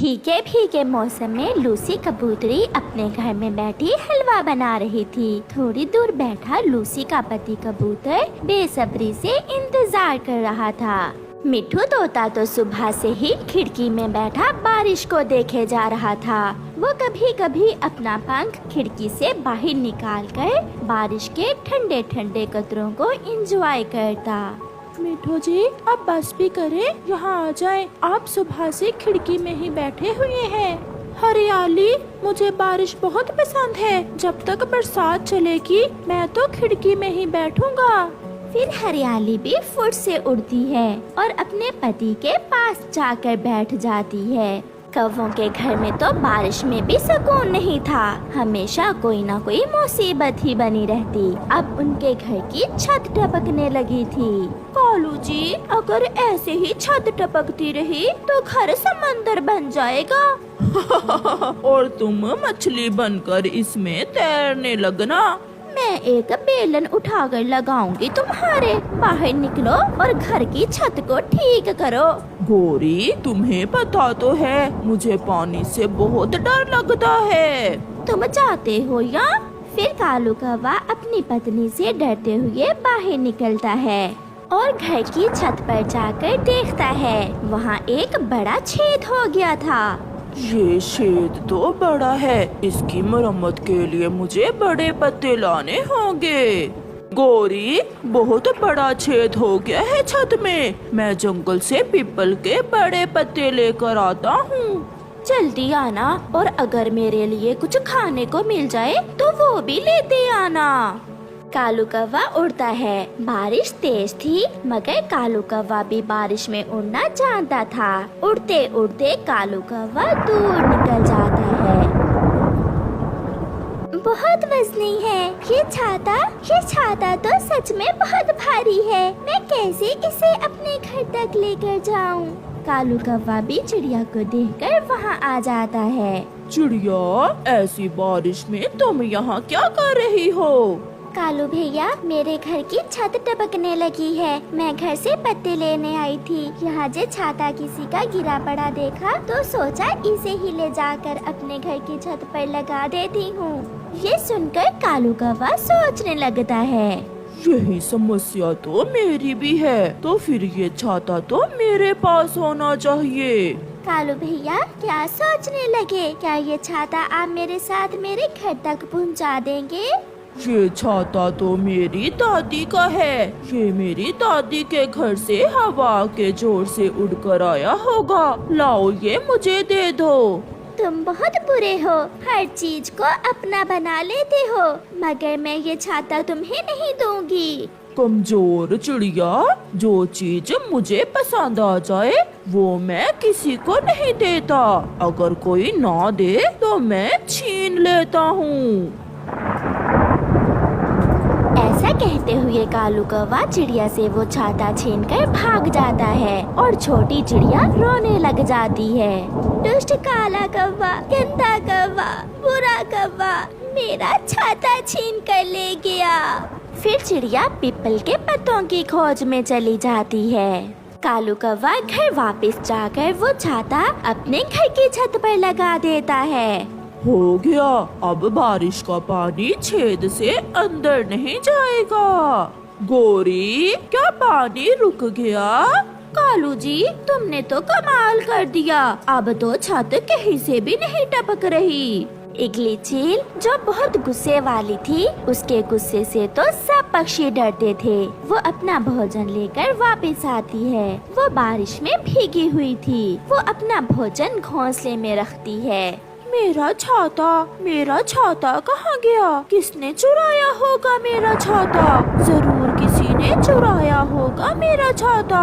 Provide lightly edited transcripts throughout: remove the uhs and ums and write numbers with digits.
भीगे भीगे मौसम में लूसी कबूतरी अपने घर में बैठी हलवा बना रही थी। थोड़ी दूर बैठा लूसी का पति कबूतर बेसब्री से इंतजार कर रहा था। मिठू तोता तो सुबह से ही खिड़की में बैठा बारिश को देखे जा रहा था। वो कभी कभी अपना पंख खिड़की से बाहर निकालकर बारिश के ठंडे ठंडे कतरों को एंजॉय करता। मिठू जी, अब बस भी करें, यहाँ आ जाएं। आप सुबह से खिड़की में ही बैठे हुए हैं। हरियाली, मुझे बारिश बहुत पसंद है। जब तक बरसात चलेगी मैं तो खिड़की में ही बैठूंगा। फिर हरियाली भी फुर्र से उड़ती है और अपने पति के पास जाकर बैठ जाती है। कौवों के घर में तो बारिश में भी सुकून नहीं था। हमेशा कोई ना कोई मुसीबत ही बनी रहती। अब उनके घर की छत टपकने लगी थी। कालू जी, अगर ऐसे ही छत टपकती रही तो घर समंदर बन जाएगा। और तुम मछली बनकर इसमें तैरने लगना। मैं एक बेलन उठाकर लगाऊंगी तुम्हारे। बाहर निकलो और घर की छत को ठीक करो। गोरी, तुम्हें पता तो है मुझे पानी से बहुत डर लगता है। तुम जाते हो या? फिर कालू कौवा अपनी पत्नी से डरते हुए बाहर निकलता है और घर की छत पर जाकर देखता है। वहाँ एक बड़ा छेद हो गया था। ये छेद तो बड़ा है, इसकी मरम्मत के लिए मुझे बड़े पत्ते लाने होंगे। गोरी, बहुत बड़ा छेद हो गया है छत में। मैं जंगल से पीपल के बड़े पत्ते लेकर आता हूँ। जल्दी आना, और अगर मेरे लिए कुछ खाने को मिल जाए तो वो भी लेते आना। कालू कौवा उड़ता है। बारिश तेज थी, मगर कालू कौवा भी बारिश में उड़ना जानता था। उड़ते उड़ते कालू कौवा दूर निकल जाता है। बहुत वजनी है ये छाता तो सच में बहुत भारी है। मैं कैसे इसे अपने घर तक लेकर जाऊं? कालू कौवा भी चिड़िया को देखकर वहाँ आ जाता है। चिड़िया, ऐसी बारिश में तुम यहाँ क्या कर रही हो? कालू भैया, मेरे घर की छत टपकने लगी है। मैं घर से पत्ते लेने आई थी। यहाँ जे छाता किसी का गिरा पड़ा देखा तो सोचा इसे ही ले जाकर अपने घर की छत पर लगा देती हूँ। ये सुनकर कालू कौवा सोचने लगता है, यही समस्या तो मेरी भी है। तो फिर ये छाता तो मेरे पास होना चाहिए। कालू भैया क्या सोचने लगे? क्या ये छाता आप मेरे साथ मेरे घर तक पहुँचा देंगे? ये छाता तो मेरी दादी का है। ये मेरी दादी के घर से हवा के जोर से उड़कर आया होगा। लाओ, ये मुझे दे दो। तुम बहुत बुरे हो, हर चीज को अपना बना लेते हो। मगर मैं ये छाता तुम्हें नहीं दूंगी। कमजोर चिड़िया, जो चीज मुझे पसंद आ जाए वो मैं किसी को नहीं देता। अगर कोई ना दे तो मैं छीन लेता हूँ। ऐसा कहते हुए कालू कौवा चिड़िया से वो छाता छीनकर भाग जाता है और छोटी चिड़िया रोने लग जाती है। दुष्ट काला कौवा, गंदा कौवा, बुरा कौवा, मेरा छाता छीन कर ले गया। फिर चिड़िया पीपल के पत्तों की खोज में चली जाती है। कालू कौवा घर वापस जाकर वो छाता अपने घर की छत पर लगा देता है। हो गया, अब बारिश का पानी छेद से अंदर नहीं जाएगा। गोरी, क्या पानी रुक गया? कालू जी, तुमने तो कमाल कर दिया। अब तो छत कहीं से भी नहीं टपक रही। इगली चील, जो बहुत गुस्से वाली थी, उसके गुस्से से तो सब पक्षी डरते थे। वो अपना भोजन लेकर वापस आती है। वो बारिश में भीगी हुई थी। वो अपना भोजन घोंसले में रखती है। मेरा छाता कहाँ गया? किसने चुराया होगा मेरा छाता? जरूर किसी ने चुराया होगा मेरा छाता।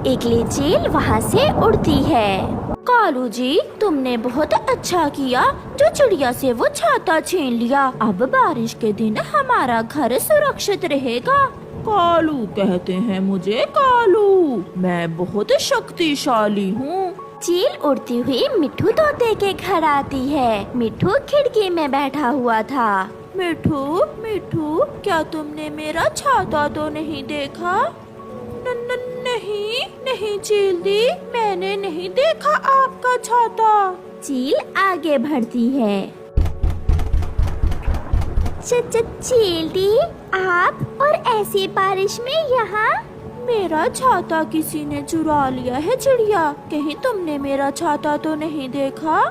इगली चील वहाँ से उड़ती है। कालू जी, तुमने बहुत अच्छा किया जो चिड़िया से वो छाता छीन लिया। अब बारिश के दिन हमारा घर सुरक्षित रहेगा। कालू कहते हैं मुझे कालू। मैं बहुत शक्तिशाली हूँ। चील उड़ती हुई मिठू तोते के घर आती है। मिठू खिड़की में बैठा हुआ था। मिठू, क्या तुमने मेरा छाता तो नहीं देखा? नहीं नहीं चील्डी, मैंने नहीं देखा आपका छाता। चील आगे बढ़ती है। चील्डी, आप और ऐसी बारिश में यहाँ? मेरा छाता किसी ने चुरा लिया है चिड़िया, कहीं तुमने मेरा छाता तो नहीं देखा?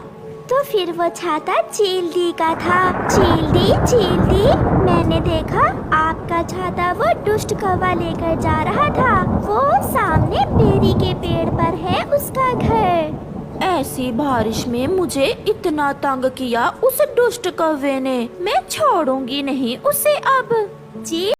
तो फिर वो छाता चील्डी का था। चील्डी, मैंने देखा आपका छाता वो दुष्ट कौवा लेकर जा रहा था। वो सामने बेरी के पेड़ पर है उसका घर। ऐसी बारिश में मुझे इतना तंग किया उस दुष्ट कौवे ने, मैं छोड़ूंगी नहीं उसे अब। जी